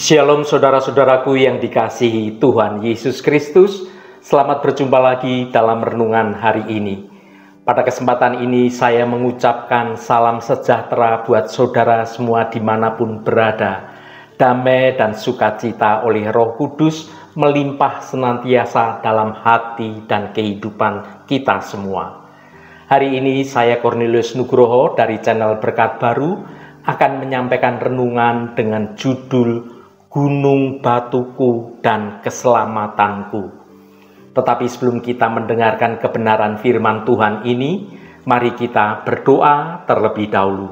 Shalom saudara-saudaraku yang dikasihi Tuhan Yesus Kristus. Selamat berjumpa lagi dalam renungan hari ini. Pada kesempatan ini saya mengucapkan salam sejahtera buat saudara semua dimanapun berada. Damai dan sukacita oleh Roh Kudus melimpah senantiasa dalam hati dan kehidupan kita semua. Hari ini saya Cornelius Nugroho dari channel Berkat Baru akan menyampaikan renungan dengan judul Gunung Batuku dan Keselamatanku. Tetapi sebelum kita mendengarkan kebenaran firman Tuhan ini, mari kita berdoa terlebih dahulu.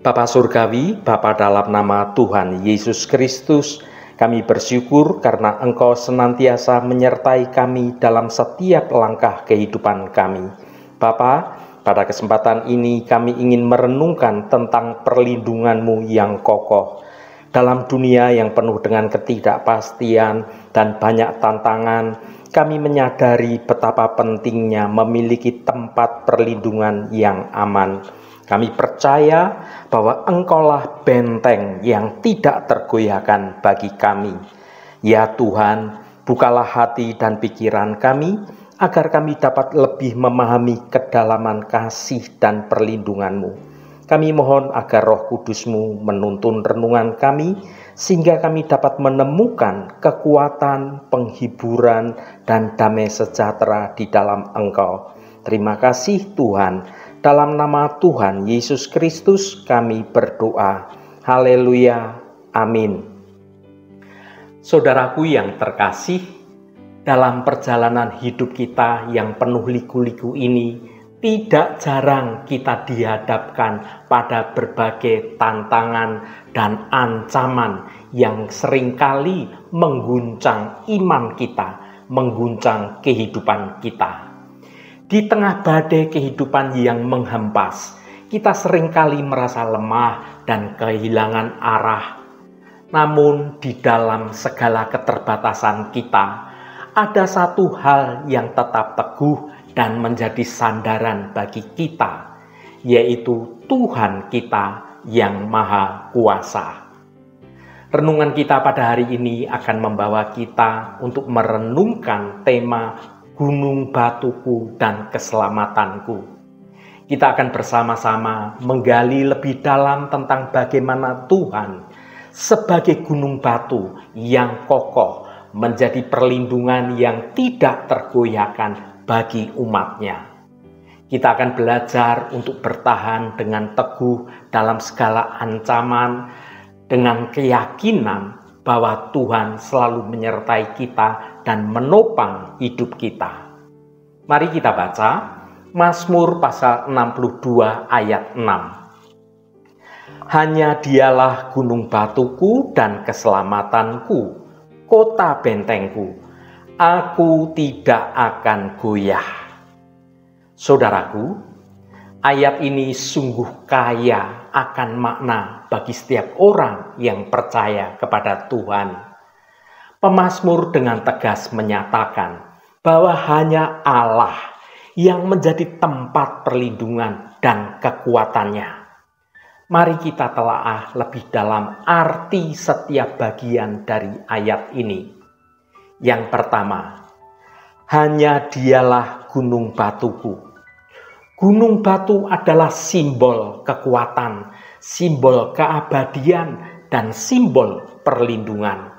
Bapa Surgawi, Bapa dalam nama Tuhan Yesus Kristus, kami bersyukur karena Engkau senantiasa menyertai kami dalam setiap langkah kehidupan kami. Bapa, pada kesempatan ini kami ingin merenungkan tentang perlindungan-Mu yang kokoh. Dalam dunia yang penuh dengan ketidakpastian dan banyak tantangan, kami menyadari betapa pentingnya memiliki tempat perlindungan yang aman. Kami percaya bahwa Engkaulah benteng yang tidak tergoyahkan bagi kami. Ya Tuhan, bukalah hati dan pikiran kami, agar kami dapat lebih memahami kedalaman kasih dan perlindungan-Mu. Kami mohon agar Roh Kudus-Mu menuntun renungan kami, sehingga kami dapat menemukan kekuatan, penghiburan, dan damai sejahtera di dalam Engkau. Terima kasih Tuhan. Dalam nama Tuhan Yesus Kristus kami berdoa. Haleluya. Amin. Saudaraku yang terkasih, dalam perjalanan hidup kita yang penuh liku-liku ini, tidak jarang kita dihadapkan pada berbagai tantangan dan ancaman yang seringkali mengguncang iman kita, mengguncang kehidupan kita. Di tengah badai kehidupan yang menghempas, kita seringkali merasa lemah dan kehilangan arah. Namun di dalam segala keterbatasan kita, ada satu hal yang tetap teguh dan menjadi sandaran bagi kita, yaitu Tuhan kita yang Maha Kuasa. Renungan kita pada hari ini akan membawa kita untuk merenungkan tema Gunung Batuku dan Keselamatanku. Kita akan bersama-sama menggali lebih dalam tentang bagaimana Tuhan sebagai gunung batu yang kokoh menjadi perlindungan yang tidak tergoyahkan bagi umatnya. Kita akan belajar untuk bertahan dengan teguh dalam segala ancaman, dengan keyakinan bahwa Tuhan selalu menyertai kita dan menopang hidup kita. Mari kita baca Mazmur pasal 62 ayat 6. Hanya Dialah gunung batuku dan keselamatanku, kota bentengku, aku tidak akan goyah. Saudaraku, ayat ini sungguh kaya akan makna bagi setiap orang yang percaya kepada Tuhan. Pemazmur dengan tegas menyatakan bahwa hanya Allah yang menjadi tempat perlindungan dan kekuatannya. Mari kita telaah lebih dalam arti setiap bagian dari ayat ini. Yang pertama, hanya Dialah gunung batuku. Gunung batu adalah simbol kekuatan, simbol keabadian, dan simbol perlindungan.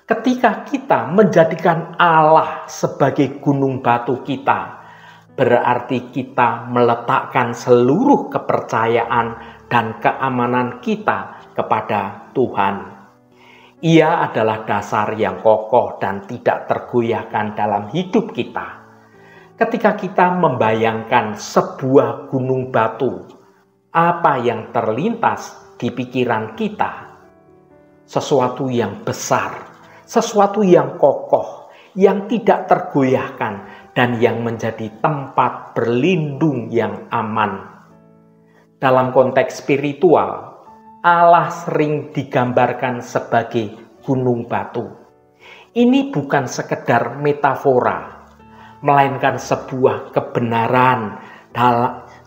Ketika kita menjadikan Allah sebagai gunung batu kita, berarti kita meletakkan seluruh kepercayaan dan keamanan kita kepada Tuhan. Ia adalah dasar yang kokoh dan tidak tergoyahkan dalam hidup kita. Ketika kita membayangkan sebuah gunung batu, apa yang terlintas di pikiran kita? Sesuatu yang besar, sesuatu yang kokoh, yang tidak tergoyahkan, dan yang menjadi tempat berlindung yang aman. Dalam konteks spiritual, Allah sering digambarkan sebagai gunung batu. Ini bukan sekedar metafora, melainkan sebuah kebenaran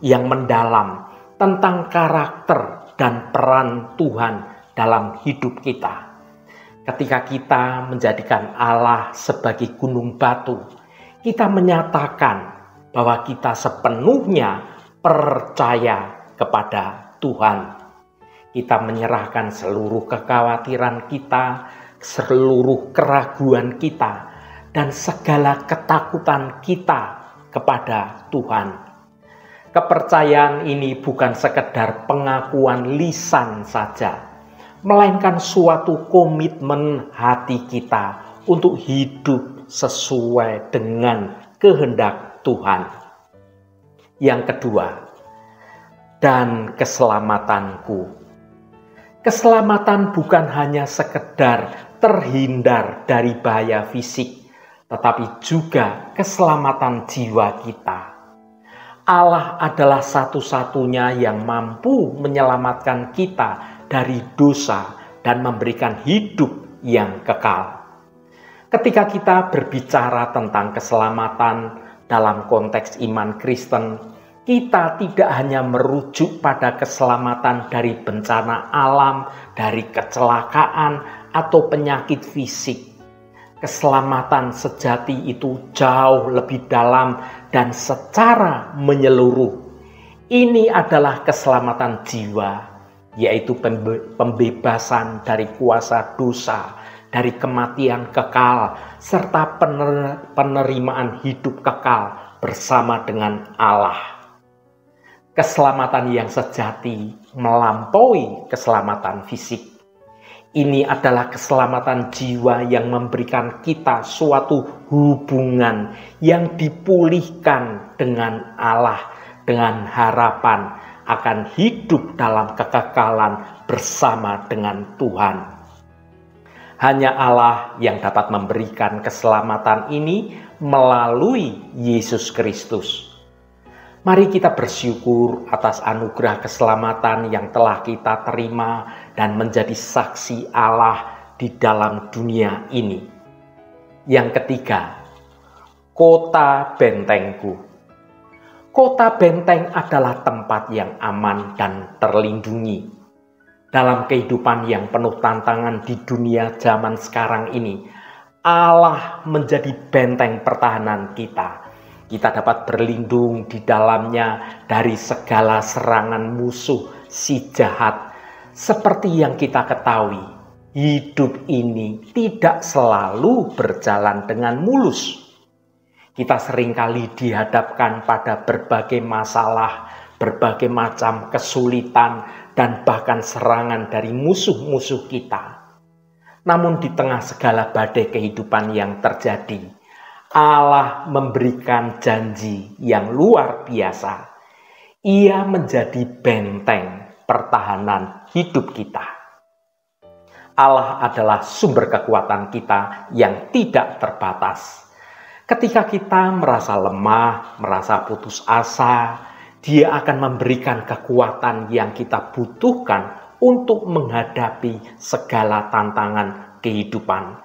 yang mendalam tentang karakter dan peran Tuhan dalam hidup kita. Ketika kita menjadikan Allah sebagai gunung batu, kita menyatakan bahwa kita sepenuhnya percaya kepada Tuhan. Kita menyerahkan seluruh kekhawatiran kita, seluruh keraguan kita, dan segala ketakutan kita kepada Tuhan. Kepercayaan ini bukan sekedar pengakuan lisan saja, melainkan suatu komitmen hati kita untuk hidup sesuai dengan kehendak Tuhan. Yang kedua, dan keselamatanku. Keselamatan bukan hanya sekedar terhindar dari bahaya fisik, tetapi juga keselamatan jiwa kita. Allah adalah satu-satunya yang mampu menyelamatkan kita dari dosa dan memberikan hidup yang kekal. Ketika kita berbicara tentang keselamatan dalam konteks iman Kristen, kita tidak hanya merujuk pada keselamatan dari bencana alam, dari kecelakaan, atau penyakit fisik. Keselamatan sejati itu jauh lebih dalam dan secara menyeluruh. Ini adalah keselamatan jiwa, yaitu pembebasan dari kuasa dosa, dari kematian kekal, serta penerimaan hidup kekal bersama dengan Allah. Keselamatan yang sejati melampaui keselamatan fisik. Ini adalah keselamatan jiwa yang memberikan kita suatu hubungan yang dipulihkan dengan Allah, dengan harapan akan hidup dalam kekekalan bersama dengan Tuhan. Hanya Allah yang dapat memberikan keselamatan ini melalui Yesus Kristus. Mari kita bersyukur atas anugerah keselamatan yang telah kita terima dan menjadi saksi Allah di dalam dunia ini. Yang ketiga, kota bentengku. Kota benteng adalah tempat yang aman dan terlindungi. Dalam kehidupan yang penuh tantangan di dunia zaman sekarang ini, Allah menjadi benteng pertahanan kita. Kita dapat berlindung di dalamnya dari segala serangan musuh si jahat. Seperti yang kita ketahui, hidup ini tidak selalu berjalan dengan mulus. Kita seringkali dihadapkan pada berbagai masalah, berbagai macam kesulitan, dan bahkan serangan dari musuh-musuh kita. Namun di tengah segala badai kehidupan yang terjadi, Allah memberikan janji yang luar biasa. Ia menjadi benteng pertahanan hidup kita. Allah adalah sumber kekuatan kita yang tidak terbatas. Ketika kita merasa lemah, merasa putus asa, Dia akan memberikan kekuatan yang kita butuhkan untuk menghadapi segala tantangan kehidupan.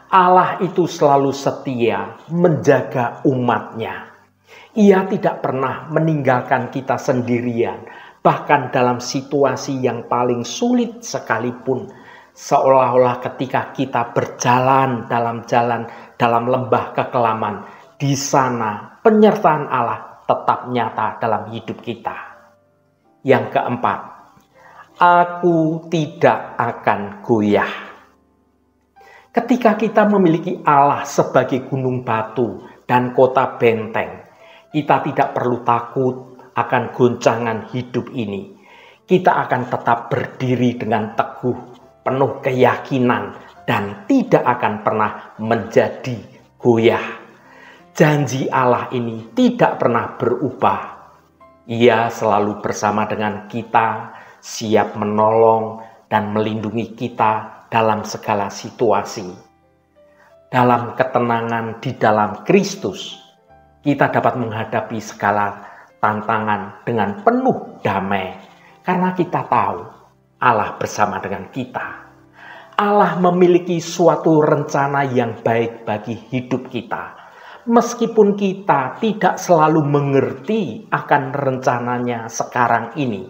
Allah itu selalu setia menjaga umat-Nya. Ia tidak pernah meninggalkan kita sendirian, bahkan dalam situasi yang paling sulit sekalipun. Seolah-olah ketika kita berjalan dalam lembah kekelaman, di sana penyertaan Allah tetap nyata dalam hidup kita. Yang keempat, aku tidak akan goyah. Ketika kita memiliki Allah sebagai gunung batu dan kota benteng, kita tidak perlu takut akan goncangan hidup ini. Kita akan tetap berdiri dengan teguh, penuh keyakinan, dan tidak akan pernah menjadi goyah. Janji Allah ini tidak pernah berubah. Ia selalu bersama dengan kita, siap menolong dan melindungi kita dalam segala situasi. Dalam ketenangan di dalam Kristus, kita dapat menghadapi segala tantangan dengan penuh damai, karena kita tahu Allah bersama dengan kita. Allah memiliki suatu rencana yang baik bagi hidup kita. Meskipun kita tidak selalu mengerti akan rencananya sekarang ini,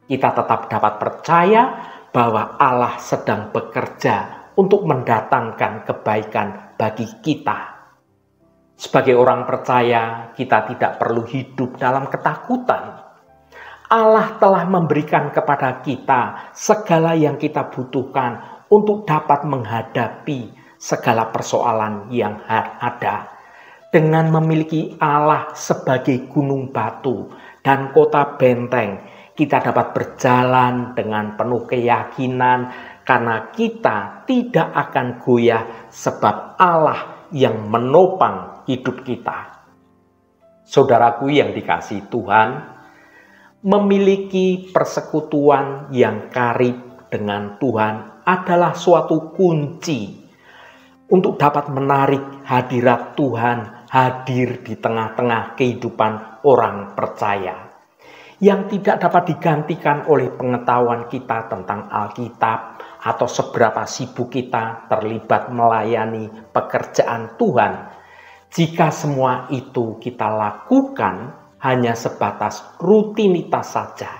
kita tetap dapat percaya bahwa Allah sedang bekerja untuk mendatangkan kebaikan bagi kita. Sebagai orang percaya, kita tidak perlu hidup dalam ketakutan. Allah telah memberikan kepada kita segala yang kita butuhkan untuk dapat menghadapi segala persoalan yang ada. Dengan memiliki Allah sebagai gunung batu dan kota benteng, kita dapat berjalan dengan penuh keyakinan karena kita tidak akan goyah sebab Allah yang menopang hidup kita. Saudaraku yang dikasihi Tuhan, memiliki persekutuan yang karib dengan Tuhan adalah suatu kunci untuk dapat menarik hadirat Tuhan hadir di tengah-tengah kehidupan orang percaya, yang tidak dapat digantikan oleh pengetahuan kita tentang Alkitab atau seberapa sibuk kita terlibat melayani pekerjaan Tuhan. Jika semua itu kita lakukan hanya sebatas rutinitas saja,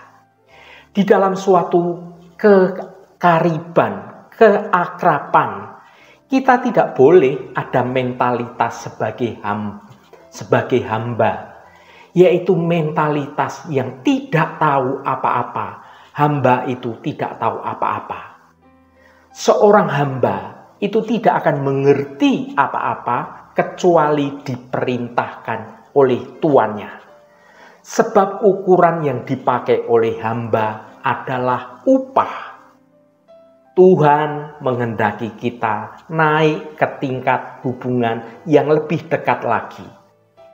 di dalam suatu kekariban, keakraban, kita tidak boleh ada mentalitas sebagai hamba, yaitu mentalitas yang tidak tahu apa-apa. Hamba itu tidak tahu apa-apa. Seorang hamba itu tidak akan mengerti apa-apa kecuali diperintahkan oleh tuannya. Sebab ukuran yang dipakai oleh hamba adalah upah. Tuhan menghendaki kita naik ke tingkat hubungan yang lebih dekat lagi.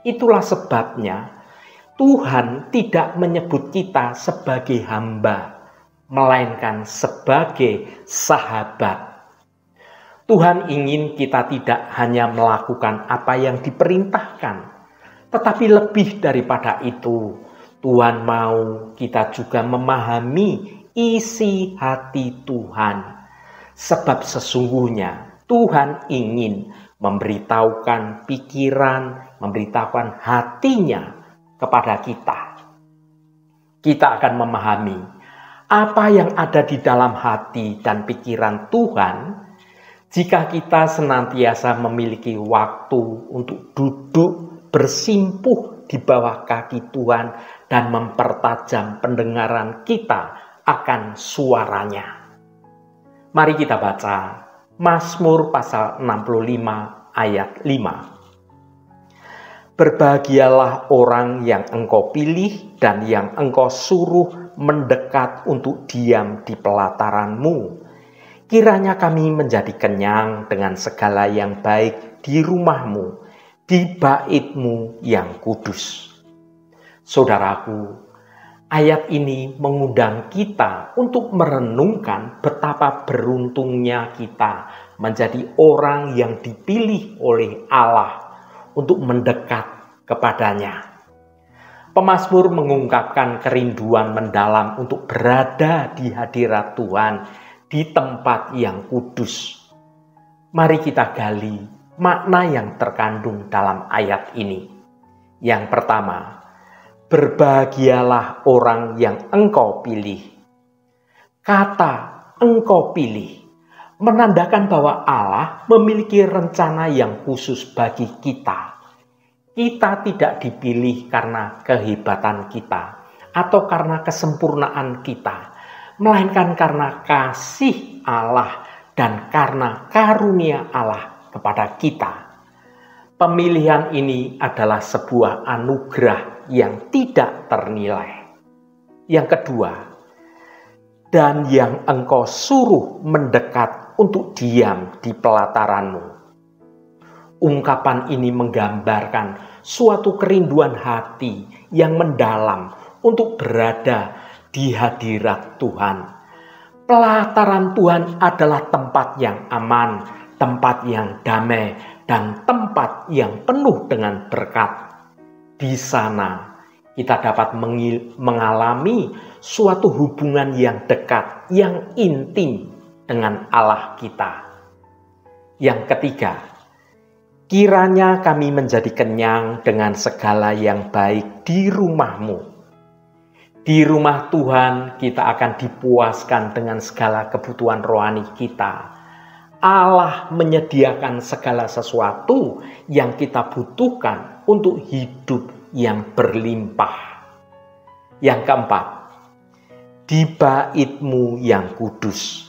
Itulah sebabnya Tuhan tidak menyebut kita sebagai hamba, melainkan sebagai sahabat. Tuhan ingin kita tidak hanya melakukan apa yang diperintahkan, tetapi lebih daripada itu, Tuhan mau kita juga memahami isi hati Tuhan. Sebab sesungguhnya Tuhan ingin memberitahukan pikiran, memberitahukan hatinya kepada kita. Kita akan memahami apa yang ada di dalam hati dan pikiran Tuhan jika kita senantiasa memiliki waktu untuk duduk bersimpuh di bawah kaki Tuhan dan mempertajam pendengaran kita akan suaranya. Mari kita baca Mazmur pasal 65 ayat 5. Berbahagialah orang yang engkau pilih dan yang engkau suruh mendekat untuk diam di pelataranmu. Kiranya kami menjadi kenyang dengan segala yang baik di rumahmu, di baitmu yang kudus. Saudaraku, ayat ini mengundang kita untuk merenungkan betapa beruntungnya kita menjadi orang yang dipilih oleh Allah untuk mendekat kepadanya. Pemazmur mengungkapkan kerinduan mendalam untuk berada di hadirat Tuhan di tempat yang kudus. Mari kita gali makna yang terkandung dalam ayat ini. Yang pertama, berbahagialah orang yang engkau pilih. Kata engkau pilih menandakan bahwa Allah memiliki rencana yang khusus bagi kita. Kita tidak dipilih karena kehebatan kita atau karena kesempurnaan kita, melainkan karena kasih Allah dan karena karunia Allah kepada kita. Pemilihan ini adalah sebuah anugerah yang tidak ternilai. Yang kedua, dan yang engkau suruh mendekat untuk diam di pelataranmu. Ungkapan ini menggambarkan suatu kerinduan hati yang mendalam untuk berada di hadirat Tuhan. Pelataran Tuhan adalah tempat yang aman, tempat yang damai, dan tempat yang penuh dengan berkat. Di sana kita dapat mengalami suatu hubungan yang dekat, yang intim dengan Allah kita. Yang ketiga, kiranya kami menjadi kenyang dengan segala yang baik di rumahmu. Di rumah Tuhan kita akan dipuaskan dengan segala kebutuhan rohani kita. Allah menyediakan segala sesuatu yang kita butuhkan untuk hidup yang berlimpah. Yang keempat, di bait-Mu yang kudus.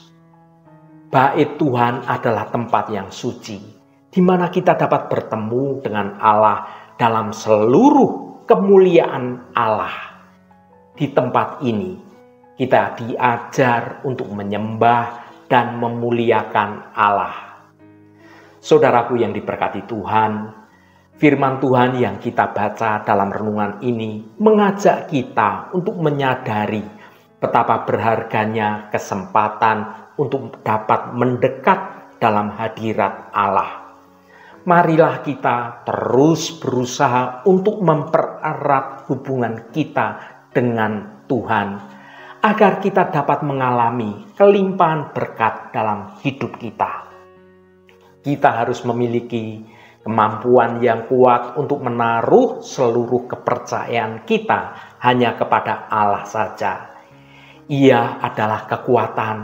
Bait Tuhan adalah tempat yang suci, di mana kita dapat bertemu dengan Allah dalam seluruh kemuliaan Allah. Di tempat ini, kita diajar untuk menyembah dan memuliakan Allah. Saudaraku yang diberkati Tuhan, firman Tuhan yang kita baca dalam renungan ini mengajak kita untuk menyadari betapa berharganya kesempatan untuk dapat mendekat dalam hadirat Allah. Marilah kita terus berusaha untuk mempererat hubungan kita dengan Tuhan, agar kita dapat mengalami kelimpahan berkat dalam hidup kita. Kita harus memiliki kemampuan yang kuat untuk menaruh seluruh kepercayaan kita hanya kepada Allah saja. Ia adalah kekuatan,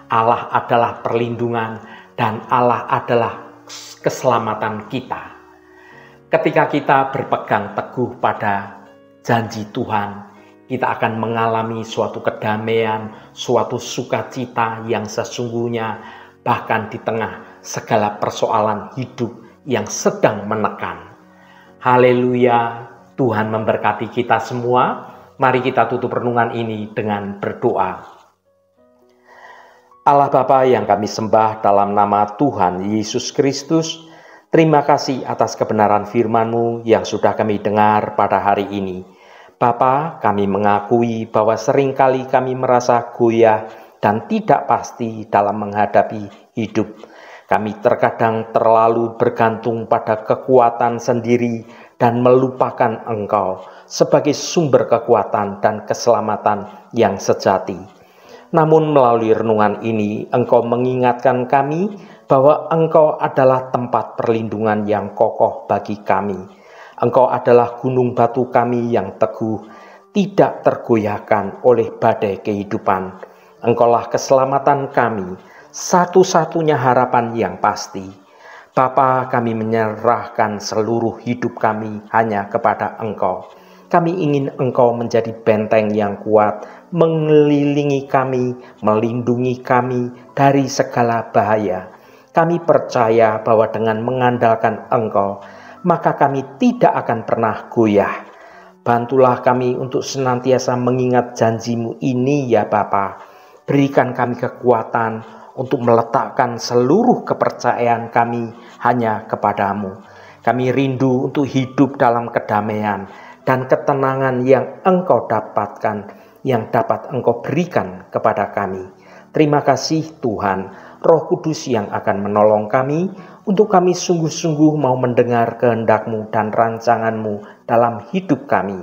Allah adalah perlindungan, dan Allah adalah keselamatan kita. Ketika kita berpegang teguh pada janji Tuhan, kita akan mengalami suatu kedamaian, suatu sukacita yang sesungguhnya, bahkan di tengah segala persoalan hidup yang sedang menekan. Haleluya, Tuhan memberkati kita semua. Mari kita tutup renungan ini dengan berdoa. Allah Bapa yang kami sembah dalam nama Tuhan Yesus Kristus, terima kasih atas kebenaran firman-Mu yang sudah kami dengar pada hari ini. Bapa, kami mengakui bahwa seringkali kami merasa goyah dan tidak pasti dalam menghadapi hidup. Kami terkadang terlalu bergantung pada kekuatan sendiri dan melupakan Engkau sebagai sumber kekuatan dan keselamatan yang sejati. Namun melalui renungan ini, Engkau mengingatkan kami bahwa Engkau adalah tempat perlindungan yang kokoh bagi kami. Engkau adalah gunung batu kami yang teguh, tidak tergoyahkan oleh badai kehidupan. Engkaulah keselamatan kami, satu-satunya harapan yang pasti. Bapa, kami menyerahkan seluruh hidup kami hanya kepada Engkau. Kami ingin Engkau menjadi benteng yang kuat, mengelilingi kami, melindungi kami dari segala bahaya. Kami percaya bahwa dengan mengandalkan Engkau, maka kami tidak akan pernah goyah. Bantulah kami untuk senantiasa mengingat janji-Mu ini ya Bapa. Berikan kami kekuatan untuk meletakkan seluruh kepercayaan kami hanya kepada-Mu. Kami rindu untuk hidup dalam kedamaian dan ketenangan yang Engkau dapatkan, yang dapat Engkau berikan kepada kami. Terima kasih Tuhan, Roh Kudus yang akan menolong kami, untuk kami sungguh-sungguh mau mendengar kehendak-Mu dan rancangan-Mu dalam hidup kami.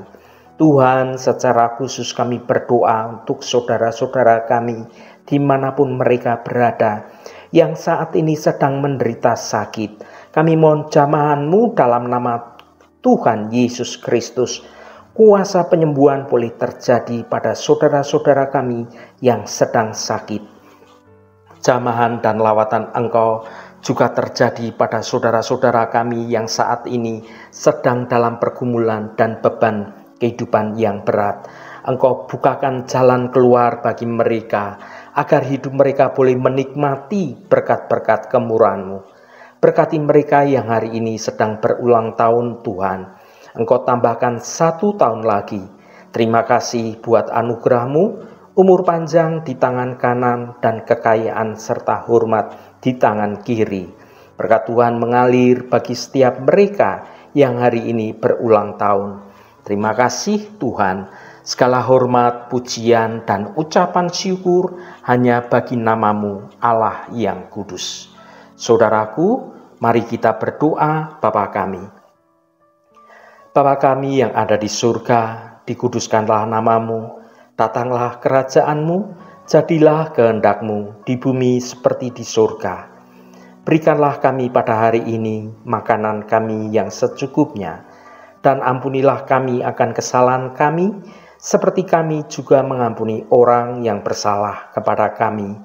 Tuhan, secara khusus kami berdoa untuk saudara-saudara kami dimanapun mereka berada, yang saat ini sedang menderita sakit. Kami mohon jamahan-Mu dalam nama Tuhan Yesus Kristus. Kuasa penyembuhan boleh terjadi pada saudara-saudara kami yang sedang sakit. Jamahan dan lawatan Engkau juga terjadi pada saudara-saudara kami yang saat ini sedang dalam pergumulan dan beban kehidupan yang berat. Engkau bukakan jalan keluar bagi mereka, agar hidup mereka boleh menikmati berkat-berkat kemurahan-Mu. Berkati mereka yang hari ini sedang berulang tahun Tuhan. Engkau tambahkan 1 tahun lagi. Terima kasih buat anugerah-Mu, umur panjang di tangan kanan dan kekayaan serta hormat di tangan kiri. Berkat Tuhan mengalir bagi setiap mereka yang hari ini berulang tahun. Terima kasih Tuhan. Segala hormat, pujian, dan ucapan syukur hanya bagi nama-Mu, Allah yang kudus. Saudaraku, mari kita berdoa. Bapa kami. Bapa kami yang ada di surga, dikuduskanlah nama-Mu, datanglah kerajaan-Mu, jadilah kehendak-Mu di bumi seperti di surga. Berikanlah kami pada hari ini makanan kami yang secukupnya, dan ampunilah kami akan kesalahan kami, seperti kami juga mengampuni orang yang bersalah kepada kami.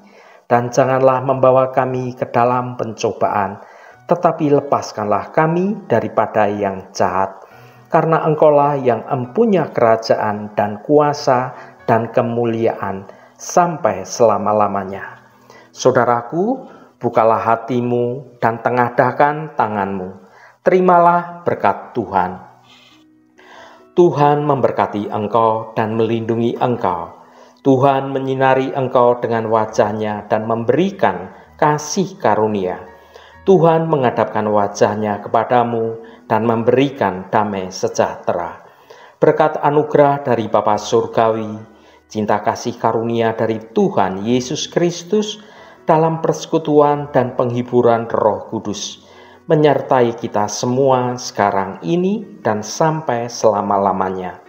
Dan janganlah membawa kami ke dalam pencobaan, tetapi lepaskanlah kami daripada yang jahat. Karena Engkaulah yang empunya kerajaan dan kuasa dan kemuliaan sampai selama-lamanya. Saudaraku, bukalah hatimu dan tengadahkan tanganmu. Terimalah berkat Tuhan. Tuhan memberkati engkau dan melindungi engkau. Tuhan menyinari engkau dengan wajah-Nya dan memberikan kasih karunia. Tuhan menghadapkan wajah-Nya kepadamu dan memberikan damai sejahtera. Berkat anugerah dari Bapa Surgawi, cinta kasih karunia dari Tuhan Yesus Kristus dalam persekutuan dan penghiburan Roh Kudus menyertai kita semua sekarang ini dan sampai selama-lamanya.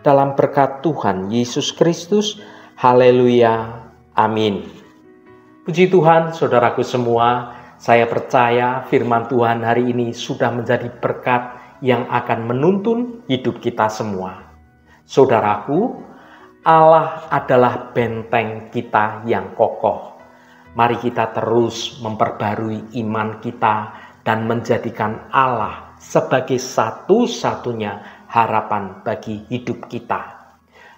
Dalam berkat Tuhan Yesus Kristus, haleluya, amin. Puji Tuhan, saudaraku semua, saya percaya firman Tuhan hari ini sudah menjadi berkat yang akan menuntun hidup kita semua. Saudaraku, Allah adalah benteng kita yang kokoh. Mari kita terus memperbarui iman kita dan menjadikan Allah sebagai satu-satunya harapan bagi hidup kita.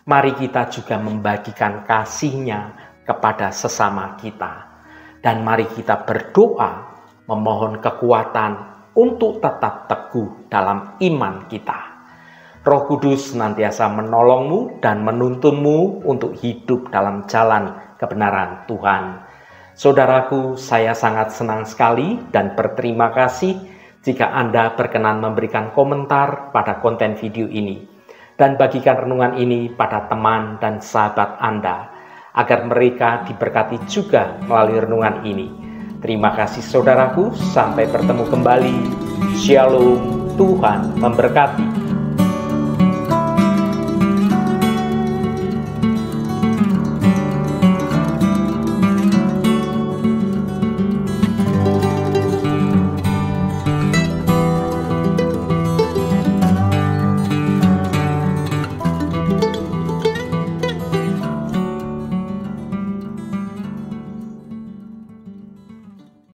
Mari kita juga membagikan kasih-Nya kepada sesama kita. Dan mari kita berdoa memohon kekuatan untuk tetap teguh dalam iman kita. Roh Kudus senantiasa menolongmu dan menuntunmu untuk hidup dalam jalan kebenaran Tuhan. Saudaraku, saya sangat senang sekali dan berterima kasih jika Anda berkenan memberikan komentar pada konten video ini dan bagikan renungan ini pada teman dan sahabat Anda agar mereka diberkati juga melalui renungan ini. Terima kasih saudaraku, sampai bertemu kembali. Shalom, Tuhan memberkati.